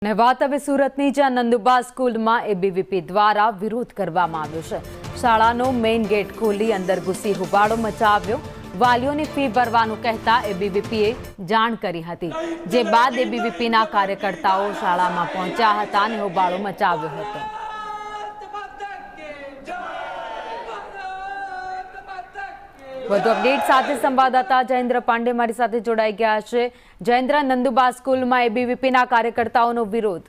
અને વાત હવે સુરતની જ્યાં નંદુબા સ્કૂલમાં એબીવીપી દ્વારા વિરોધ કરવામાં આવ્યો છે। શાળાનો મેઇન ગેટ ખોલી અંદર ઘૂસી હોબાળો મચાવ્યો। વાલીઓની ફી ભરવાનું કહેતા એબીવીપીએ જાણ કરી હતી, જે બાદ એબીવીપીના કાર્યકર્તાઓ શાળામાં પહોંચ્યા હતા અને હોબાળો મચાવ્યો હતો। વધુ અપડેટ સાથે સંવાદદાતા જયેન્દ્ર પાંડે મારી સાથે જોડાઈ ગયા છે। જયેન્દ્ર, નંદુબા સ્કૂલમાં એબીવીપીના કાર્યકર્તાઓનો વિરોધ।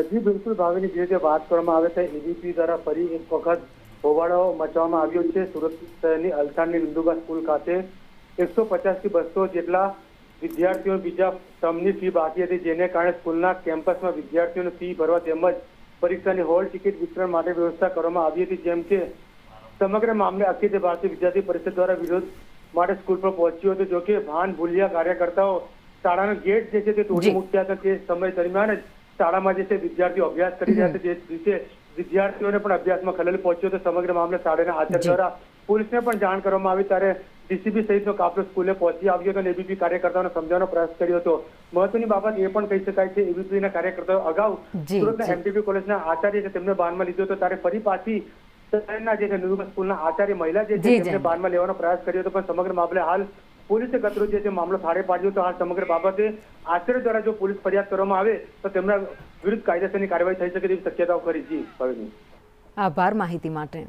જી બિલકુલ ભાવિની, જે રીતે વાત કરવામાં આવે છે, એબીવીપી દ્વારા ફરી એક વખત હોબાળો મચાવવામાં આવ્યો છે। સુરત શહેરની અલથાણની નંદુબા સ્કૂલ ખાતે 150 થી 200 જેટલા વિદ્યાર્થીઓ બીજા ટર્મની ફી બાકી હતી, જેને કારણે સ્કૂલના કેમ્પસમાં વિદ્યાર્થીઓને ફી ભરવા તેમજ પરીક્ષાની હોલ ટિકિટ વિતરણ માટે વ્યવસ્થા કરવામાં આવી હતી। જેમ કે સમગ્ર મામલે અખિલ ભારતીય વિદ્યાર્થી પરિષદ દ્વારા વિરોધ માટે સ્કૂલ પર પહોંચ્યો હતો। જો કે ભાન ભૂલ્યા કાર્યકર્તાઓ શાળાનો ગેટ જે છે તે તોડી મૂક્યા હતા। તે સમય દરમિયાન જ શાળામાં જે છે વિદ્યાર્થીઓ અભ્યાસ કરી રહ્યા હતા, જે રીતે વિદ્યાર્થીઓને પણ અભ્યાસમાં ખલેલ પહોંચ્યો હતો। સમગ્ર મામલે શાળાના આચાર્ય દ્વારા પોલીસને પણ જાણ કરવામાં આવી, ત્યારે ડીસીબી સહિતનો કાફલો સ્કૂલે પહોંચી આવ્યો હતો અને એબીવીપી કાર્યકર્તાઓને સમજાવવાનો પ્રયાસ કર્યો હતો। મહત્વની બાબત એ પણ કહી શકાય છે, એબીવીપીના કાર્યકર્તાઓ અગાઉ સુરતના એમટીબી કોલેજના આચાર્ય છે તેમને બાનમાં લીધો હતો, ત્યારે ફરી પાછી શહેરના જે છે નંદુબા સ્કૂલના આચાર્ય મહિલા જે છે તેમને બાનમાં લેવાનો પ્રયાસ કર્યો હતો, પણ સમગ્ર મામલે હાલ પોલીસે કચરો જે છે મામલો થાળે પાડ્યો હતો। હાલ સમગ્ર બાબતે આચાર્ય દ્વારા જો પોલીસ ફરિયાદ કરવામાં આવે તો તેમના વિરુદ્ધ કાયદેસરની કાર્યવાહી થઈ શકે તેવી શક્યતાઓ કરી। જી, આભાર માહિતી માટે।